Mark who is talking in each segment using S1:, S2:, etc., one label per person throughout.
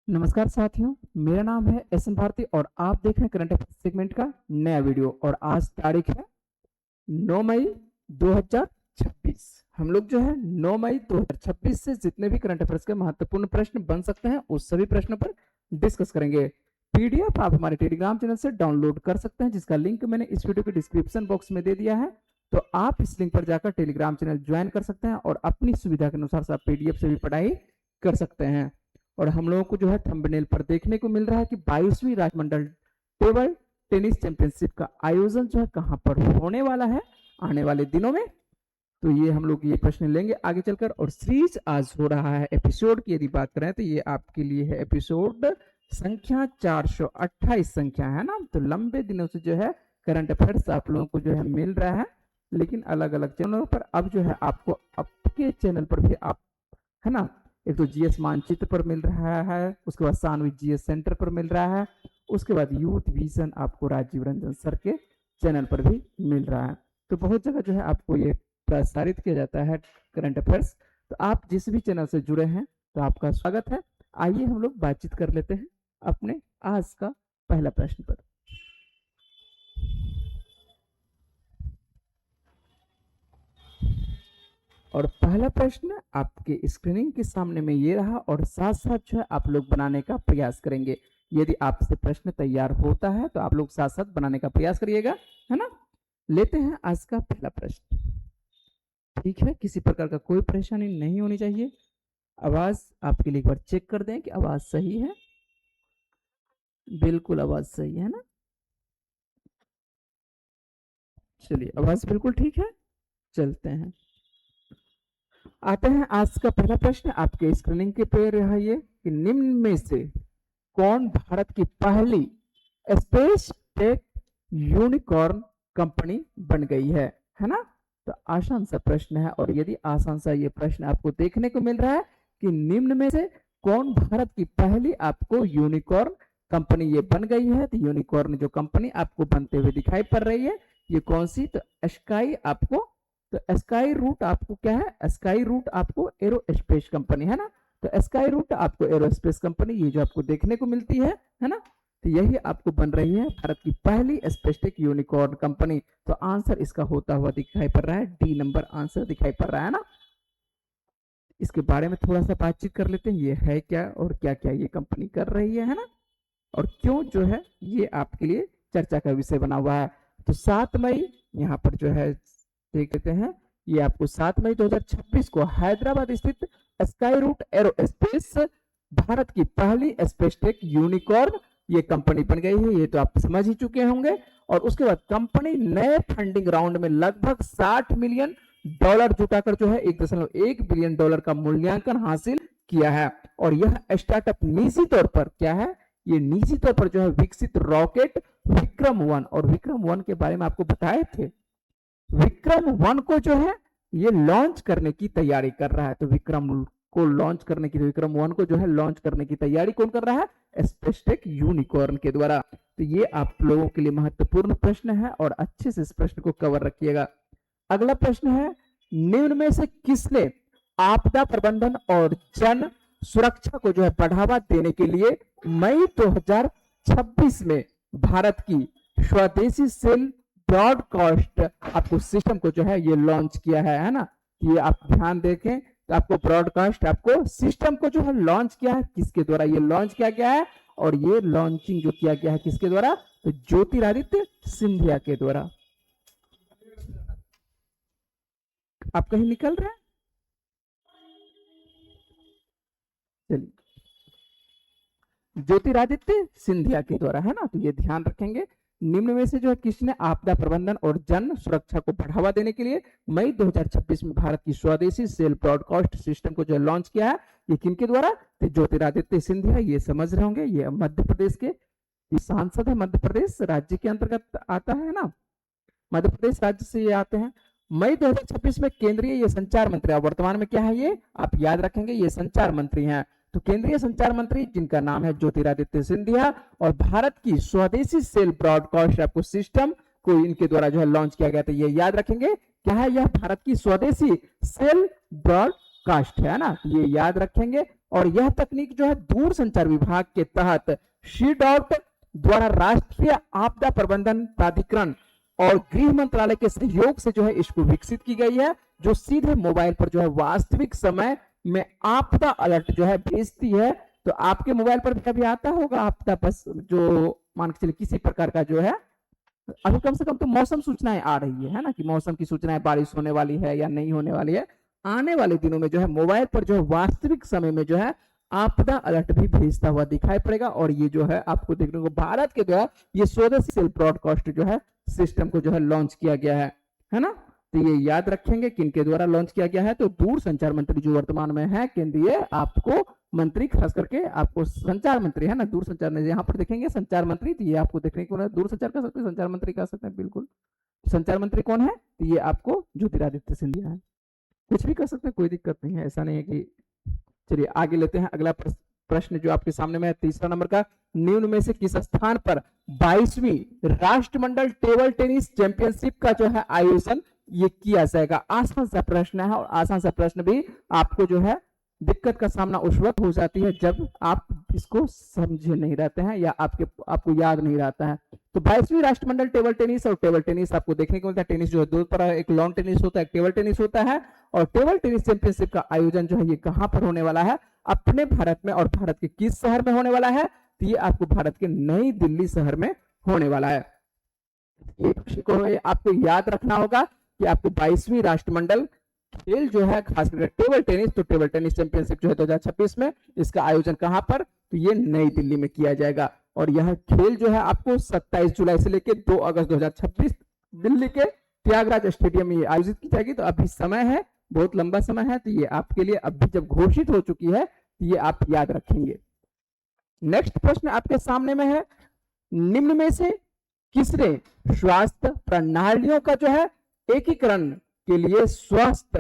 S1: नमस्कार साथियों, मेरा नाम है एस एन भारती और आप देख रहे हैं करंट अफेयर सेगमेंट का नया वीडियो। और आज तारीख है 9 मई 2026। हम लोग जो है 9 मई 2026 से जितने भी करंट अफेयर्स के महत्वपूर्ण प्रश्न बन सकते हैं उस सभी प्रश्नों पर डिस्कस करेंगे। पीडीएफ आप हमारे टेलीग्राम चैनल से डाउनलोड कर सकते हैं, जिसका लिंक मैंने इस वीडियो के डिस्क्रिप्शन बॉक्स में दे दिया है। तो आप इस लिंक पर जाकर टेलीग्राम चैनल ज्वाइन कर सकते हैं और अपनी सुविधा के अनुसार आप पीडीएफ से भी पढ़ाई कर सकते हैं। और हम लोगों को जो है थंबनेल पर देखने को मिल रहा है कि 22वीं राष्ट्रमंडल टेबल टेनिस चैंपियनशिप का आयोजन जो है कहां पर होने वाला है आने वाले दिनों में। तो ये हम लोग ये प्रश्न लेंगे आगे चलकर। और सीरीज आज हो रहा है एपिसोड की यदि बात करें तो ये आपके लिए है एपिसोड संख्या 428 संख्या है ना। तो लंबे दिनों से जो है करंट अफेयर्स आप लोगों को जो है मिल रहा है, लेकिन अलग अलग चैनलों पर। अब जो है आपको आपके चैनल पर भी आप है ना, एक तो जीएस मानचित्र पर मिल रहा है, उसके बाद सानवी जीएस सेंटर पर मिल रहा है, उसके बाद यूथ विजन आपको राजीव रंजन सर के चैनल पर भी मिल रहा है। तो बहुत जगह जो है आपको ये प्रसारित किया जाता है करंट अफेयर्स। तो आप जिस भी चैनल से जुड़े हैं तो आपका स्वागत है। आइए हम लोग बातचीत कर लेते हैं अपने आज का पहला प्रश्न पर। और पहला प्रश्न आपके स्क्रीनिंग के सामने में ये रहा और साथ साथ जो है आप लोग बनाने का प्रयास करेंगे। यदि आपसे प्रश्न तैयार होता है तो आप लोग साथ साथ बनाने का प्रयास करिएगा, है ना। लेते हैं आज का पहला प्रश्न। ठीक है, किसी प्रकार का कोई परेशानी नहीं होनी चाहिए। आवाज आपके लिए एक बार चेक कर दें कि आवाज सही है। बिल्कुल आवाज सही है ना। चलिए, आवाज बिल्कुल ठीक है। चलते हैं, आते हैं आज का पहला प्रश्न। आपके स्क्रीनिंग के पे रहा ये कि निम्न में से कौन भारत की पहली स्पेस टेक यूनिकॉर्न कंपनी बन गई है ना। तो आसान सा प्रश्न है। और यदि आसान सा ये प्रश्न आपको देखने को मिल रहा है कि निम्न में से कौन भारत की पहली आपको यूनिकॉर्न कंपनी ये बन गई है, तो यूनिकॉर्न जो कंपनी आपको बनते हुए दिखाई पड़ रही है ये कौन सी, तो स्काई आपको, तो स्काई रूट आपको क्या है, स्काई रूट आपको एरोस्पेस कंपनी है ना। तो स्काई रूट आपको एरोस्पेस कंपनी ये जो आपको देखने को मिलती है ना। तो यही आपको बन रही है भारत की पहली स्पेसटेक यूनिकॉर्न कंपनी। तो आंसर इसका होता हुआ दिखाई पड़ रहा है, डी नंबर आंसर दिखाई पड़ रहा है ना। इसके बारे में थोड़ा सा बातचीत कर लेते हैं, ये है क्या और क्या क्या ये कंपनी कर रही है ना, और क्यों जो है ये आपके लिए चर्चा का विषय बना हुआ है। तो 7 मई यहाँ पर जो है देख लेते हैं, ये आपको 7 मई 2026 को हैदराबाद स्थित स्काई रूट एरोस्पेस भारत की पहली स्पेसटेक यूनिकॉर्न ये कंपनी बन गई है। ये तो आप समझ ही चुके होंगे। और उसके बाद कंपनी नए फंडिंग राउंड में लगभग $60 मिलियन जुटाकर जो है $1.1 बिलियन का मूल्यांकन हासिल किया है। और यह स्टार्टअप निजी तौर पर क्या है, ये निजी तौर पर जो है विकसित रॉकेट विक्रम-1, और विक्रम-1 के बारे में आपको बताए थे। विक्रम-1 को जो है ये लॉन्च करने की तैयारी कर रहा है। तो विक्रम को लॉन्च करने की, विक्रम-1 को जो है लॉन्च करने की तैयारी कौन कर रहा है, स्पेसटेक यूनिकॉर्न के द्वारा। तो ये आप लोगों के लिए महत्वपूर्ण प्रश्न है और अच्छे से इस प्रश्न को कवर रखिएगा। अगला प्रश्न है, निम्न में से किसने आपदा प्रबंधन और जन सुरक्षा को जो है बढ़ावा देने के लिए मई 2026 में भारत की स्वदेशी सेल ब्रॉडकास्ट आपको सिस्टम को जो है ये लॉन्च किया है ना। ये आप ध्यान देखें तो आपको ब्रॉडकास्ट आपको सिस्टम को जो है लॉन्च किया है, किसके द्वारा ये लॉन्च किया गया है, और ये लॉन्चिंग जो किया गया है किसके द्वारा, तो ज्योतिरादित्य सिंधिया के द्वारा। आप कहीं निकल रहे हैं, चलिए, ज्योतिरादित्य सिंधिया के द्वारा है ना। तो ये ध्यान रखेंगे। निम्न में से जो है किसने आपदा प्रबंधन और जन सुरक्षा को बढ़ावा देने के लिए मई 2026 में भारत की स्वदेशी सेल ब्रॉडकास्ट सिस्टम को जो लॉन्च किया है, ये किनके द्वारा, तो ज्योतिरादित्य सिंधिया। ये समझ रहे होंगे, ये मध्य प्रदेश के सांसद है, मध्य प्रदेश राज्य के अंतर्गत आता है ना, मध्य प्रदेश राज्य से ये आते हैं। मई 2026 में केंद्रीय ये संचार मंत्री, वर्तमान में क्या है ये आप याद रखेंगे, ये संचार मंत्री हैं। तो केंद्रीय संचार मंत्री जिनका नाम है ज्योतिरादित्य सिंधिया, और भारत की स्वदेशी सेल ब्रॉडकास्ट आपको सिस्टम को इनके द्वारा जो है लॉन्च किया गया था। ये याद रखेंगे क्या है, यह भारत की स्वदेशी सेल ब्रॉडकास्ट है ना, ये याद रखेंगे। और यह तकनीक जो है दूरसंचार विभाग के तहत सी.डॉट द्वारा राष्ट्रीय आपदा प्रबंधन प्राधिकरण और गृह मंत्रालय के सहयोग से जो है इसको विकसित की गई है, जो सीधे मोबाइल पर जो है वास्तविक समय में आपदा अलर्ट जो है भेजती है। तो आपके मोबाइल पर भी कभी आता होगा आपदा, बस जो मान के चलिए किसी प्रकार का जो है, अभी कम से कम तो मौसम सूचनाएं आ रही है ना, कि मौसम की सूचनाएं बारिश होने वाली है या नहीं होने वाली है। आने वाले दिनों में जो है मोबाइल पर जो है वास्तविक समय में जो है आपदा अलर्ट भी भेजता हुआ दिखाई पड़ेगा। और ये जो है आपको देखने को भारत के द्वारा ये स्वदेशी सेल ब्रॉडकास्ट जो है सिस्टम को जो है लॉन्च किया गया है ना। तो ये याद रखेंगे किनके द्वारा लॉन्च किया गया है, तो दूरसंचार मंत्री जो वर्तमान में है केंद्रीय आपको मंत्री, खास करके आपको संचार मंत्री है ना, दूरसंचार में यहाँ पर देखेंगे संचार मंत्री, तो ये आपको देखने को दूरसंचार कह सकते हैं, संचार मंत्री कह सकते हैं, बिल्कुल। संचार मंत्री कौन है, तो ये आपको ज्योतिरादित्य सिंधिया है। कुछ भी कर सकते हैं, कोई दिक्कत नहीं है, ऐसा नहीं है कि। चलिए आगे लेते हैं अगला प्रश्न जो आपके सामने में है, तीसरा नंबर का, निम्न में से किस स्थान पर 22वीं राष्ट्रमंडल टेबल टेनिस चैंपियनशिप का जो है आयोजन ये किया जाएगा। आसान सा प्रश्न है, और आसान सा प्रश्न भी आपको जो है दिक्कत का सामना उस वक्त हो जाती है जब आप इसको समझे नहीं रहते हैं या आपको याद नहीं रहता है। तो 22वीं राष्ट्रमंडल टेबल टेनिस, और टेबल टेनिस आपको देखने को मिलता है, टेनिस जो है दो तरह, एक लॉन टेनिस होता है, एक टेबल टेनिस होता है। और टेबल टेनिस चैंपियनशिप का आयोजन जो है ये कहां पर होने वाला है, अपने भारत में, और भारत के किस शहर में होने वाला है, तो ये आपको भारत के नई दिल्ली शहर में होने वाला है। ये आपको याद रखना होगा कि आपको 22वीं राष्ट्रमंडल खेल जो है खास करके टेबल टेनिस, तो टेबल टेनिस चैंपियनशिप जो है 2026 में, इसका आयोजन कहां पर, तो ये नई दिल्ली में किया जाएगा। और यह खेल जो है आपको 27 जुलाई से लेकर 2 अगस्त 2026 दिल्ली के त्यागराज स्टेडियम में आयोजित की जाएगी। तो अभी समय है, बहुत लंबा समय है, तो ये आपके लिए अभी जब घोषित हो चुकी है तो ये आप याद रखेंगे। नेक्स्ट प्रश्न आपके सामने में है, निम्न में से किसने स्वास्थ्य प्रणालियों का जो है एकीकरण के लिए स्वस्थ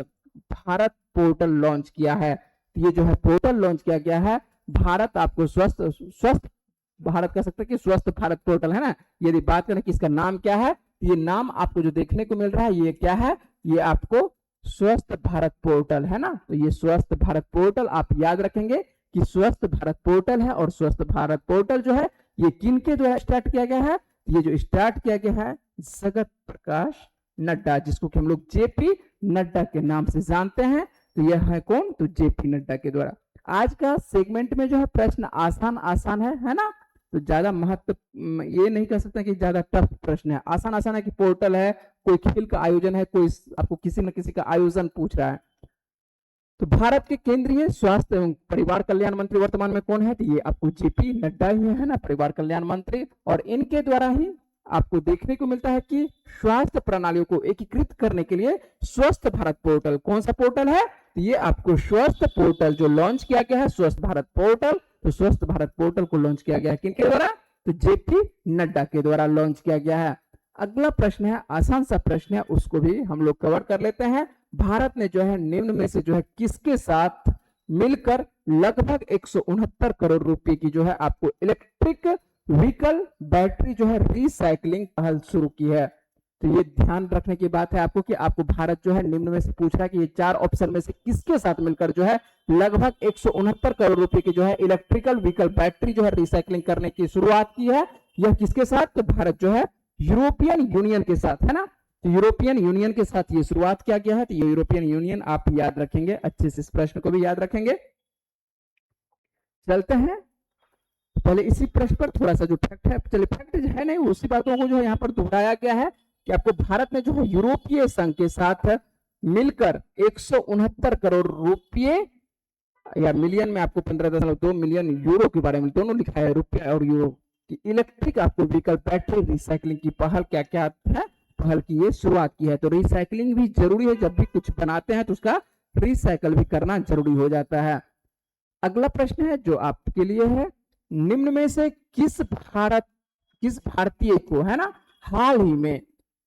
S1: भारत पोर्टल लॉन्च किया है। तो ये जो है पोर्टल लॉन्च किया गया है, भारत आपको स्वस्थ भारत कह सकते हैं कि स्वस्थ भारत पोर्टल है ना। यदि बात करें कि इसका नाम क्या है, तो ये नाम आपको जो देखने को मिल रहा है ये क्या है, ये आपको स्वस्थ भारत पोर्टल है ना। तो ये स्वस्थ भारत पोर्टल आप याद रखेंगे कि स्वस्थ भारत पोर्टल है। और स्वस्थ भारत पोर्टल जो है ये किन के द्वारा स्टार्ट किया गया है, ये जो स्टार्ट किया गया है जगत प्रकाश नड्डा, जिसको कि हम लोग जेपी नड्डा के नाम से जानते हैं। तो यह है कौन, तो जेपी नड्डा के द्वारा। आज का सेगमेंट में जो है प्रश्न आसान आसान है ना, तो ज्यादा महत्व ये नहीं कह सकते कि ज्यादा टफ प्रश्न है, आसान आसान है कि पोर्टल है, कोई खेल का आयोजन है, कोई आपको किसी न किसी का आयोजन पूछ रहा है। तो भारत के केंद्रीय स्वास्थ्य एवं परिवार कल्याण मंत्री वर्तमान में कौन है, तो ये आपको जेपी नड्डा ही है ना, परिवार कल्याण मंत्री। और इनके द्वारा ही आपको देखने को मिलता है कि स्वास्थ्य प्रणालियों को एकीकृत करने के लिए स्वस्थ भारत पोर्टल, कौन सा पोर्टल है, तो ये आपको स्वस्थ पोर्टल जो लॉन्च किया गया है, स्वस्थ भारत पोर्टल। तो स्वस्थ भारत पोर्टल को लॉन्च किया गया है किनके द्वारा, तो जेपी नड्डा के द्वारा लॉन्च किया गया है। अगला प्रश्न है, आसान सा प्रश्न है, उसको भी हम लोग कवर कर लेते हैं। भारत ने जो है निम्न में से जो है किसके साथ मिलकर लगभग 169 करोड़ रुपए की जो है आपको इलेक्ट्रिक व्हीकल बैटरी जो है रिसाइकलिंग पहल शुरू की है। तो ये ध्यान रखने की बात है आपको कि आपको भारत जो है निम्न में से पूछ रहा है कि ये 4 ऑप्शन में से किसके साथ मिलकर जो है लगभग 169 करोड़ रुपए की जो है इलेक्ट्रिकल व्हीकल बैटरी जो है रिसाइकलिंग करने की शुरुआत की है। यह किसके साथ, तो भारत जो है यूरोपियन यूनियन के साथ है ना। तो यूरोपियन यूनियन के साथ ये शुरुआत किया गया है। तो ये यूरोपियन यूनियन आप याद रखेंगे, अच्छे से इस प्रश्न को भी याद रखेंगे। चलते हैं पहले इसी प्रश्न पर थोड़ा सा जो फैक्ट है, चलिए फैक्ट है नहीं, उसी बातों को जो है यहाँ पर दोहराया गया है कि आपको भारत ने जो है यूरोपीय संघ के साथ मिलकर 169 करोड़ रुपये या मिलियन में आपको 15.2 मिलियन यूरो के बारे में दोनों लिखा है, रुपया और यूरो की इलेक्ट्रिक आपको व्हीकल बैटरी रिसाइकलिंग की पहल क्या क्या है, पहल की ये शुरुआत की है। तो रिसाइकलिंग भी जरूरी है, जब भी कुछ बनाते हैं तो उसका रिसाइकल भी करना जरूरी हो जाता है। अगला प्रश्न है जो आपके लिए है, निम्न में से किस भारतीय को है ना हाल ही में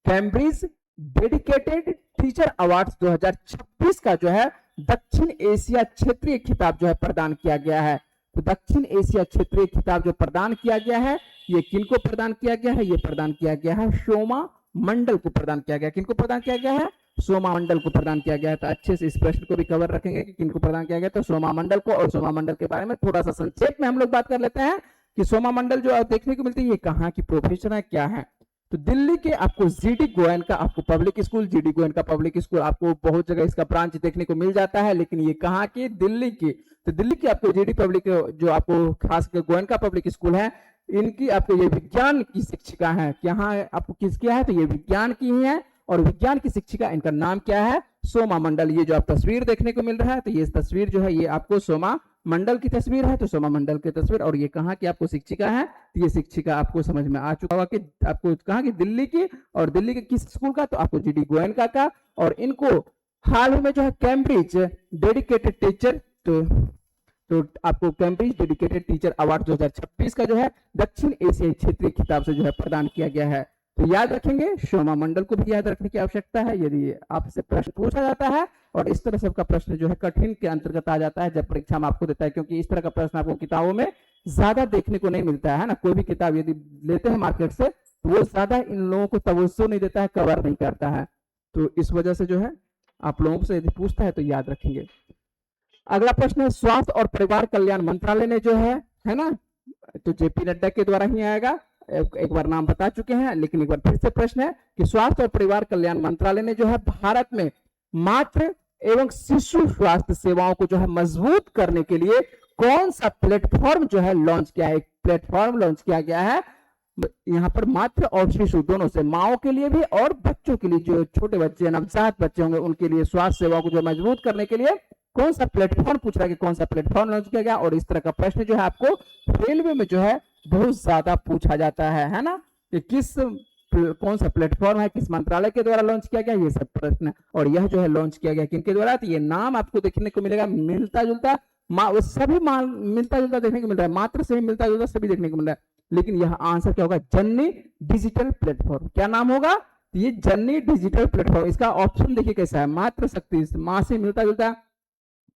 S1: कैम्ब्रिज डेडिकेटेड टीचर अवार्ड्स 2026 का जो है दक्षिण एशिया क्षेत्रीय खिताब जो है प्रदान किया गया है। तो दक्षिण एशिया क्षेत्रीय खिताब जो प्रदान किया गया है ये किनको प्रदान किया गया है, ये प्रदान किया गया है शोमा मंडल को प्रदान किया गया। किनको प्रदान किया गया है, सोमा मंडल को प्रदान किया गया है। तो अच्छे से इस प्रश्न को भी कवर रखेंगे कि किनको प्रदान किया गया, तो सोमा मंडल को। और सोमा मंडल के बारे में थोड़ा सा संक्षेप में हम लोग बात कर लेते हैं कि सोमा मंडल जो देखने को मिलती है ये कहाँ की प्रोफेसर है, क्या है। तो दिल्ली के आपको जीडी गोयनका आपको public school, GD Goenka public school आपको बहुत जगह इसका ब्रांच देखने को मिल जाता है, लेकिन ये कहाँ की, दिल्ली की। तो दिल्ली की आपको जीडी पब्लिक जो आपको खासकर गोयनका पब्लिक स्कूल है, इनकी आपको ये विज्ञान की शिक्षिका है। यहाँ आपको किसकी है, तो ये विज्ञान की ही है। और विज्ञान की शिक्षिका, इनका नाम क्या है, सोमा मंडल। ये जो आप तस्वीर देखने को मिल रहा है, तो ये तस्वीर जो है ये आपको सोमा मंडल की तस्वीर है। तो सोमा मंडल की तस्वीर, और ये कहाँ की आपको शिक्षिका है, तो ये शिक्षिका आपको समझ में आ चुका होगा कि आपको कहाँ की, दिल्ली की। और दिल्ली के किस स्कूल का, तो आपको जीडी गोयनका का। और इनको हाल ही में जो है कैम्ब्रिज डेडिकेटेड टीचर, तो आपको कैम्ब्रिज डेडिकेटेड टीचर अवार्ड 2026 का जो है दक्षिण एशियाई क्षेत्रीय खिताब से जो है प्रदान किया गया है। तो याद रखेंगे, सोमा मंडल को भी याद रखने की आवश्यकता है यदि आपसे प्रश्न पूछा जाता है। और इस तरह सबका प्रश्न जो है कठिन के अंतर्गत आ जाता है जब परीक्षा में आपको देता है, क्योंकि इस तरह का प्रश्न आपको किताबों में ज्यादा देखने को नहीं मिलता है ना। कोई भी किताब यदि लेते हैं मार्केट से, तो वो ज्यादा इन लोगों को तवज्जो नहीं देता है, कवर नहीं करता है। तो इस वजह से जो है आप लोगों से यदि पूछता है तो याद रखेंगे। अगला प्रश्न है, स्वास्थ्य और परिवार कल्याण मंत्रालय ने जो है ना, तो जेपी नड्डा के द्वारा ही आएगा। एक बार नाम बता चुके हैं, लेकिन एक बार फिर से प्रश्न है कि स्वास्थ्य और परिवार कल्याण मंत्रालय ने जो है भारत में मातृ एवं शिशु स्वास्थ्य सेवाओं को जो है मजबूत करने के लिए कौन सा प्लेटफॉर्म जो है लॉन्च किया है। एक प्लेटफॉर्म लॉन्च किया गया है यहाँ पर मातृ और शिशु दोनों से, माओ के लिए भी और बच्चों के लिए, जो छोटे बच्चे नवजात बच्चे होंगे उनके लिए स्वास्थ्य सेवाओं को जो मजबूत करने के लिए कौन सा प्लेटफॉर्म पूछ रहा है कि कौन सा प्लेटफॉर्म लॉन्च किया गया। और इस तरह का प्रश्न जो है आपको रेलवे में जो है बहुत ज्यादा पूछा जाता है ना, कि कौन सा प्लेटफॉर्म है, किस मंत्रालय के द्वारा लॉन्च किया गया, ये सब प्रश्न। और यह जो है लॉन्च किया गया किनके द्वारा, तो ये नाम आपको देखने को मिलेगा मिलता जुलता, सभी मिलता जुलता देखने को मिल रहा है, मात्र से भी मिलता जुलता सभी देखने को मिल रहा है। लेकिन यह आंसर क्या होगा, जननी डिजिटल प्लेटफॉर्म। क्या नाम होगा, तो ये जननी डिजिटल प्लेटफॉर्म। इसका ऑप्शन देखिए कैसा है, मात्र शक्ति, मां से मिलता जुलता,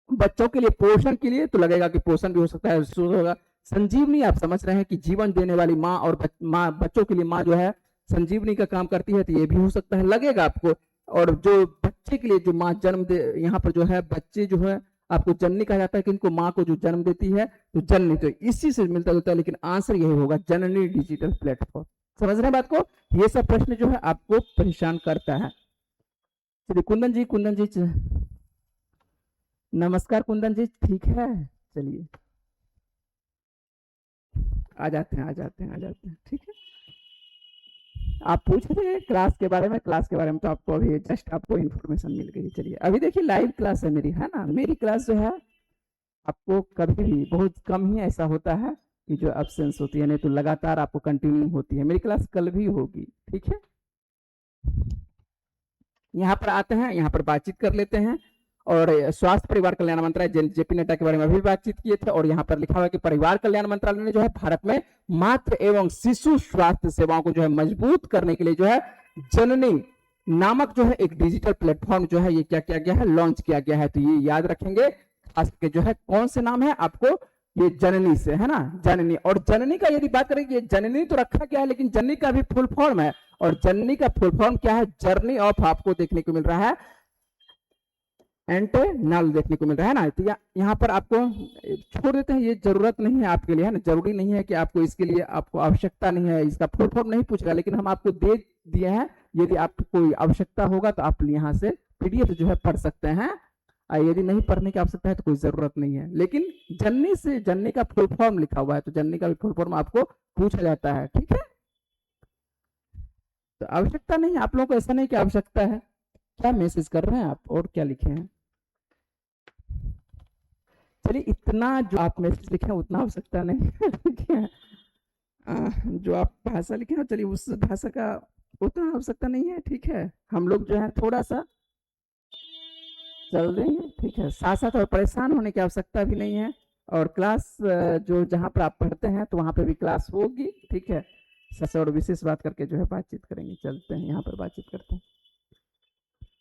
S1: बच्चों के लिए, पोषण के लिए, तो लगेगा कि पोषण भी हो सकता है, होगा। संजीवनी, आप समझ रहे हैं कि जीवन देने वाली माँ, और बच्चों के लिए माँ जो है संजीवनी का काम करती है, तो ये भी हो सकता है, लगेगा आपको। और जो बच्चे के लिए जो माँ जन्म दे, यहाँ पर जो है बच्चे जो है आपको जननी कहा जाता है, कि इनको माँ को जो जन्म देती है तो जननी, तो इसी से मिलता जुलता है। लेकिन आंसर यही होगा, जननी डिजिटल प्लेटफॉर्म। समझ रहे हैं बात को, ये सब प्रश्न जो है आपको परेशान करता है। चलिए कुंदन जी नमस्कार कुंदन जी, ठीक है, चलिए आ जाते हैं, ठीक है। आप पूछ रहे हैं क्लास के बारे में, तो आपको अभी जस्ट आपको इन्फॉर्मेशन मिल गई। चलिए अभी देखिए लाइव क्लास है मेरी, है ना। मेरी क्लास जो है आपको कभी भी, बहुत कम ही ऐसा होता है कि जो एब्सेंस होती है, नहीं तो लगातार आपको कंटिन्यू होती है। मेरी क्लास कल भी होगी, ठीक है। यहाँ पर आते हैं, यहाँ पर बातचीत कर लेते हैं। और स्वास्थ्य परिवार कल्याण मंत्रालय, जेपी नड्डा के बारे में भी बातचीत किए थे। और यहाँ पर लिखा हुआ है कि परिवार कल्याण मंत्रालय ने जो है भारत में मातृ एवं शिशु स्वास्थ्य सेवाओं को जो है मजबूत करने के लिए जो है जननी नामक जो है एक डिजिटल प्लेटफॉर्म जो है ये क्या किया गया है, लॉन्च किया गया है। तो ये याद रखेंगे, खास करके जो है कौन से नाम है आपको, ये जननी से, है ना, जननी। और जननी का यदि बात करें, ये जननी तो रखा गया है, लेकिन जननी का भी फुल फॉर्म है। और जननी का फुल फॉर्म क्या है, जर्नी ऑफ, आपको देखने को मिल रहा है एंटेनल देखने को मिल रहा है ना। तो यहाँ पर आपको छोड़ देते हैं, ये जरूरत नहीं है आपके लिए, है ना। जरूरी नहीं है कि आपको इसके लिए, आपको आवश्यकता नहीं है, इसका फुल फॉर्म नहीं पूछेगा, लेकिन हम आपको दे दिए हैं। यदि आपको कोई आवश्यकता होगा तो आप यहाँ से पीडीएफ जो है पढ़ सकते हैं। यदि नहीं पढ़ने की आवश्यकता है तो कोई जरूरत नहीं है। लेकिन जननी से, जननी का फुल फॉर्म लिखा हुआ है, तो जननी का भी फुल फॉर्म आपको पूछा जाता है, ठीक है। तो आवश्यकता नहीं, आप लोगों को ऐसा नहीं कि आवश्यकता है। क्या मैसेज कर रहे हैं आप, और क्या लिखे हैं। चलिए इतना जो आप मैसेज लिखे हैं उतना आवश्यकता नहीं है। जो आप भाषा लिखे हैं, चलिए उस भाषा का उतना आवश्यकता नहीं है, ठीक है। हम लोग जो है थोड़ा सा चल देंगे, ठीक है। साथ साथ और परेशान होने की आवश्यकता भी नहीं है। और क्लास जो जहाँ पर आप पढ़ते हैं तो वहाँ पे भी क्लास होगी, ठीक है। सबसे और विशेष बात करके जो है बातचीत करेंगे। चलते हैं यहाँ पर बातचीत करते हैं।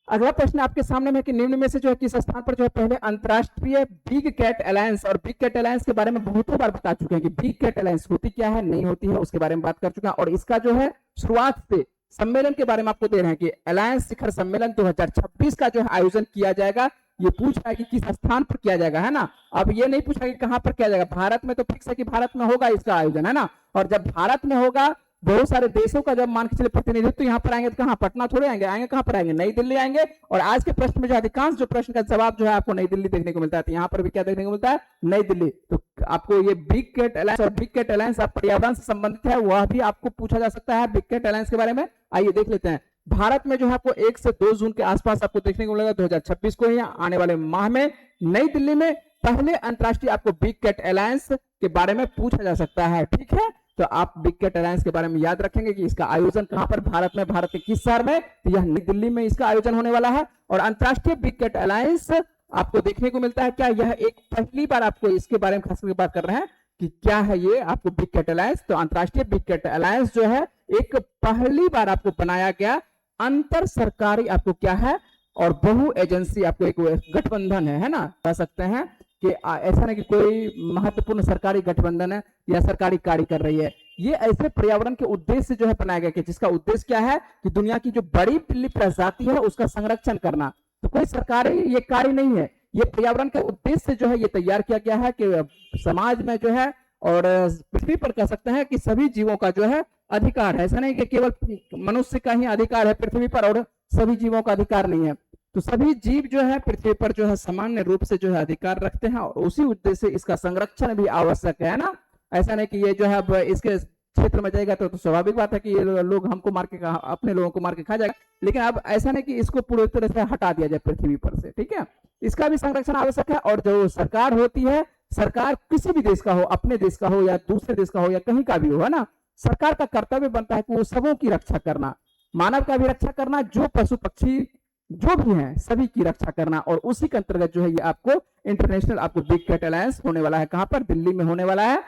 S1: अगला प्रश्न आपके सामने में कि निम्न में से जो है किस स्थान पर जो है पहले अंतरराष्ट्रीय बिग कैट अलायंस, और बिग कैट अलायंस के बारे में बहुतों बार बता चुके हैं कि बिग कैट अलायंस होती क्या है, नहीं होती है, उसके बारे में बात कर चुके हैं। और इसका जो है शुरुआत से सम्मेलन के बारे में आपको दे रहे हैं कि अलायंस शिखर सम्मेलन 2026 का जो है आयोजन किया जाएगा। ये पूछ रहा है कि किस स्थान पर किया जाएगा, है ना। अब ये नहीं पूछा कि कहां पर किया जाएगा, भारत में तो फिक्स है कि भारत में होगा इसका आयोजन, है ना। और जब भारत में होगा, बहुत सारे देशों का जब मान के चले प्रतिनिधित्व तो यहाँ पर आएंगे, तो कहाँ, पटना थोड़े आएंगे, आएंगे कहाँ पर आएंगे, नई दिल्ली आएंगे। और आज के प्रश्न में जो अधिकांश जो प्रश्न का जवाब जो है आपको नई दिल्ली देखने को मिलता है, तो यहाँ पर भी क्या देखने को मिलता है, नई दिल्ली। तो आपको ये बिग कैट अलायंस और बिग कैट अलायंस पर्यावरण से संबंधित है, वह भी आपको पूछा जा सकता है बिग कैट अलायंस के बारे में। आइए देख लेते हैं। भारत में जो है आपको 1 से 2 जून के आसपास आपको देखने को मिलेगा 2026 को, ही आने वाले माह में नई दिल्ली में पहले अंतरराष्ट्रीय आपको बिग कैट अलायंस के बारे में पूछा जा सकता है, ठीक है। तो आप बिग कैट अलायंस के बारे में याद रखेंगे कि इसका आयोजन कहां पर, भारत में, भारत के किस शहर में, तो यह नई दिल्ली में इसका आयोजन होने वाला है। और अंतरराष्ट्रीय बिग कैट अलायंस आपको देखने को मिलता है, क्या यह एक पहली बार आपको इसके बारे में खास करके बात कर रहे हैं कि क्या है ये आपको बिग कैट अलायंस। तो अंतरराष्ट्रीय बिग कैट अलायंस जो है एक पहली बार आपको बनाया गया अंतर सरकारी आपको क्या है, और बहु एजेंसी आपको एक गठबंधन है ना, कह सकते हैं कि ऐसा नहीं कि कोई महत्वपूर्ण सरकारी गठबंधन है या सरकारी कार्य कर रही है। ये ऐसे पर्यावरण के उद्देश्य से जो है बनाया गया कि जिसका उद्देश्य क्या है कि दुनिया की जो बड़ी बिल्ली प्रजाति है उसका संरक्षण करना। तो कोई सरकारी ये कार्य नहीं है, ये पर्यावरण के उद्देश्य से जो है ये तैयार किया गया है कि समाज में जो है और पृथ्वी पर कह सकते हैं कि सभी जीवों का जो है अधिकार है। ऐसा नहीं कि केवल मनुष्य का ही अधिकार है पृथ्वी पर और सभी जीवों का अधिकार नहीं है। तो सभी जीव जो है पृथ्वी पर जो है सामान्य रूप से जो है अधिकार रखते हैं, और उसी उद्देश्य से इसका संरक्षण भी आवश्यक है ना। ऐसा नहीं कि ये जो है अब इसके क्षेत्र में जाएगा तो स्वाभाविक बात है कि ये लोग हमको मार के, अपने लोगों को मार के खा जाएगा, लेकिन अब ऐसा नहीं कि इसको पूरी तरह से हटा दिया जाए पृथ्वी पर से, ठीक है। इसका भी संरक्षण आवश्यक है। और जो सरकार होती है, सरकार किसी भी देश का हो, अपने देश का हो या दूसरे देश का हो या कहीं का भी हो, है ना, सरकार का कर्तव्य बनता है कि वो सबों की रक्षा करना, मानव का भी रक्षा करना, जो पशु पक्षी जो भी हैं सभी की रक्षा करना। और उसी के अंतर्गत जो है ये आपको इंटरनेशनल आपको बिग कैट अलायंस होने वाला है, कहां पर, दिल्ली में होने वाला है।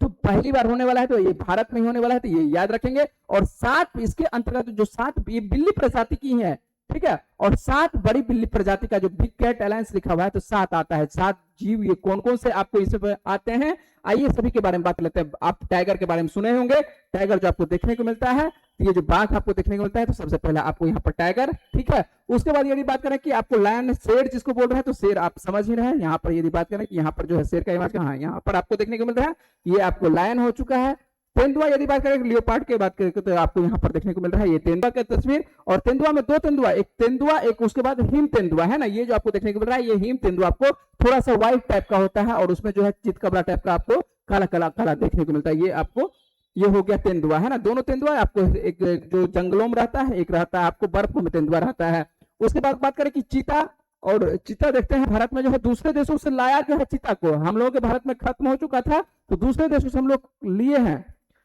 S1: तो पहली बार होने वाला है, तो ये भारत में ही होने वाला है, तो ये याद रखेंगे। और 7 इसके अंतर्गत जो 7 बिल्ली प्रजाति की है, ठीक है, और 7 बड़ी बिल्ली प्रजाति का जो बिग कैट अलायंस लिखा हुआ है, तो 7 आता है। 7 जीव ये कौन कौन से आपको इसमें आते हैं, आइए सभी के बारे में बात लेते हैं। आप टाइगर के बारे में सुने होंगे, टाइगर जो आपको देखने को मिलता है, तो ये जो बाघ आपको देखने को मिलता है, तो सबसे पहले आपको यहाँ पर टाइगर, ठीक है। उसके बाद यदि बात करें कि आपको लायन, शेर जिसको बोल रहे हैं, तो शेर आप समझ ही रहे हैं। यहाँ पर यदि बात करें कि यहाँ पर जो है शेर का इमेज कहाँ है, यहाँ पर आपको देखने को मिल रहा है, ये आपको लायन हो चुका है। तेंदुआ यदि बात करें, लियोपार्ड की बात करें, तो आपको यहाँ पर देखने को मिल रहा है ये तेंदुआ की तस्वीर। और तेंदुआ में 2 तेंदुआ, एक तेंदुआ एक उसके बाद हिम तेंदुआ, है ना। ये जो आपको देखने को मिल रहा है, ये हिम तेंदुआ आपको थोड़ा सा व्हाइट टाइप का होता है, और उसमें जो है चितकबरा टाइप का आपको काला काला काला देखने को मिलता है। ये आपको ये हो गया तेंदुआ, है ना। दोनों तेंदुआ आपको, एक जो जंगलों में रहता है, एक रहता है आपको बर्फ में तेंदुआ रहता है। उसके बाद बात करें कि चीता, और चीता देखते हैं भारत में जो है दूसरे देशों से लाया गया है। चीता को हम लोगों के भारत में खत्म हो चुका था, तो दूसरे देशों से हम लोग लिए हैं,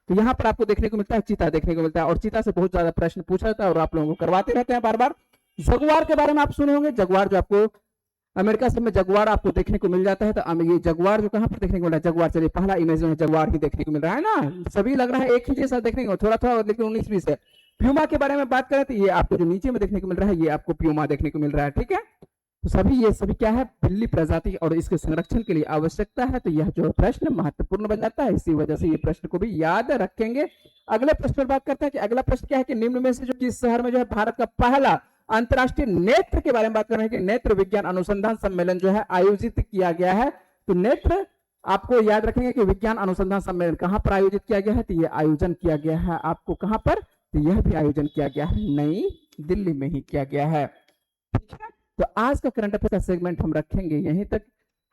S1: तो यहाँ पर आपको देखने को मिलता है, चीता देखने को मिलता है। और चीता से बहुत ज्यादा प्रश्न पूछा जाता है और आप लोगों को करवाते रहते हैं बार बार। जगुआर के बारे में आप सुने होंगे, जगुआर जो आपको अमेरिका सब में जगुआर आपको देखने को मिल जाता है। तो ये जगुआर जो कहां पर देखने को मिल रहा है, जगुआर, चलिए पहला इमेज में जगुआर ही देखने को मिल रहा है ना, सभी लग रहा है एक ही जैसा देखने को, थोड़ा थोड़ा लेकिन 19-20 है। प्यूमा के बारे में बात करें तो ये आपको जो नीचे में देखने को मिल रहा है, ये आपको प्यूमा देखने को मिल रहा है, ठीक है। तो ये सभी क्या है, बिल्ली प्रजाति, और इसके संरक्षण के लिए आवश्यकता है। तो यह जो प्रश्न महत्वपूर्ण बन जाता है, इसी वजह से ये प्रश्न को भी याद रखेंगे। अगले प्रश्न पर बात करते हैं कि अगला प्रश्न क्या है कि निम्न में से जो किस शहर में जो है भारत का पहला अंतरराष्ट्रीय नेत्र के बारे में बात कर रहे हैं कि नेत्र विज्ञान अनुसंधान सम्मेलन जो है आयोजित किया गया है। तो नेत्र आपको याद रखेंगे कि विज्ञान अनुसंधान सम्मेलन कहां पर आयोजित किया गया है, तो ये आयोजन किया गया है आपको कहां पर, तो यह भी आयोजन किया गया है नई दिल्ली में ही किया गया है, ठीक है। तो आज का करंट अफेयर का सेगमेंट हम रखेंगे यहीं तक।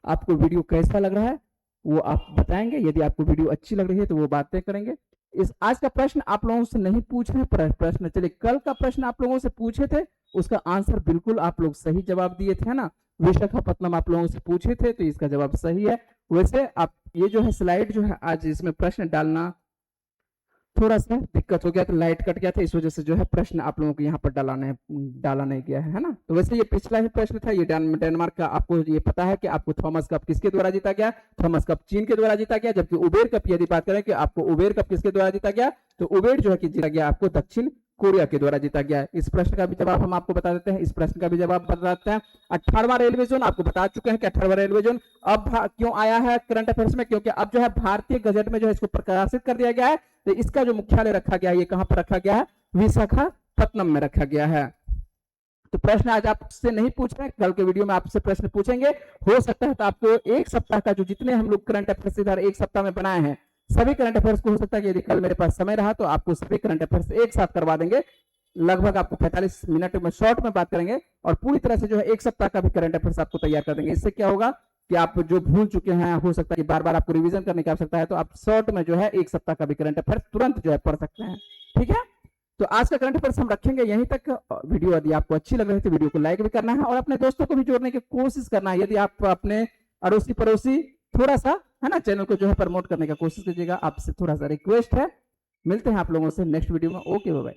S1: आपको वीडियो कैसा लग रहा है वो आप बताएंगे, यदि आपको वीडियो अच्छी लग रही है तो वो बातें करेंगे। इस आज का प्रश्न आप लोगों से नहीं पूछ रहे प्रश्न, चलिए कल का प्रश्न आप लोगों से पूछे थे, उसका आंसर बिल्कुल आप लोग सही जवाब दिए थे ना। विशाखापट्टनम आप लोगों से पूछे थे, तो इसका जवाब सही है। वैसे आप ये जो है स्लाइड जो है आज इसमें प्रश्न डालना थोड़ा सा दिक्कत हो गया, तो लाइट कट गया था, इस वजह से जो है प्रश्न आप लोगों को यहाँ पर डाला नहीं गया है ना। तो वैसे ये पिछला ही प्रश्न था, ये डेनमार्क का, आपको ये पता है कि आपको थॉमस कप किसके द्वारा जीता गया, थॉमस कप चीन के द्वारा जीता गया। जबकि उबेर कप यदि बात करें कि आपको उबेर कप किसके द्वारा जीता गया, तो उबेर जो है कि जीता गया आपको दक्षिण कोरिया के द्वारा जीता गया। इस प्रश्न का भी जवाब हम आपको बता देते हैं, इस प्रश्न का भी जवाब बता देते हैं। 18वां रेलवे जोन आपको बता चुके हैं कि 18वां रेलवे जोन अब क्यों आया है करंट अफेयर्स में, क्योंकि अब जो है भारतीय गजट में जो है इसको प्रकाशित कर दिया गया है। तो इसका जो मुख्यालय रखा गया है, ये कहां पर रखा गया है, विशाखापत्तनम में रखा गया है। तो प्रश्न आज आपसे नहीं पूछ रहे हैं, कल के वीडियो में आपसे प्रश्न पूछेंगे। हो सकता है तो आपको एक सप्ताह का जो जितने हम लोग करंट अफेयर्स इधर एक सप्ताह में बनाए हैं सभी करंट अफेयर्स को, हो सकता है कि यदि कल मेरे पास समय रहा तो आपको सभी करंट अफेयर्स एक साथ करवा देंगे। लगभग आपको 45 मिनट में शॉर्ट में बात करेंगे और पूरी तरह से जो है एक सप्ताह का भी करंट अफेयर्स आपको तैयार कर देंगे। इससे क्या होगा कि आप जो भूल चुके हैं, हो सकता है कि बार बार आपको रिवीजन करने की आवश्यकता है, तो आप शॉर्ट में जो है एक सप्ताह का भी करंट अफेयर्स तुरंत जो है पढ़ सकते हैं। ठीक है, तो आज का करंट अफेयर्स हम रखेंगे यहीं तक। वीडियो यदि आपको अच्छी लग रही है तो वीडियो को लाइक भी करना है और अपने दोस्तों को भी जोड़ने की कोशिश करना है। यदि आप अपने अड़ोसी पड़ोसी थोड़ा सा है ना चैनल को जो है प्रमोट करने का कोशिश कीजिएगा, आपसे थोड़ा सा रिक्वेस्ट है। मिलते हैं आप लोगों से नेक्स्ट वीडियो में। Okay bye.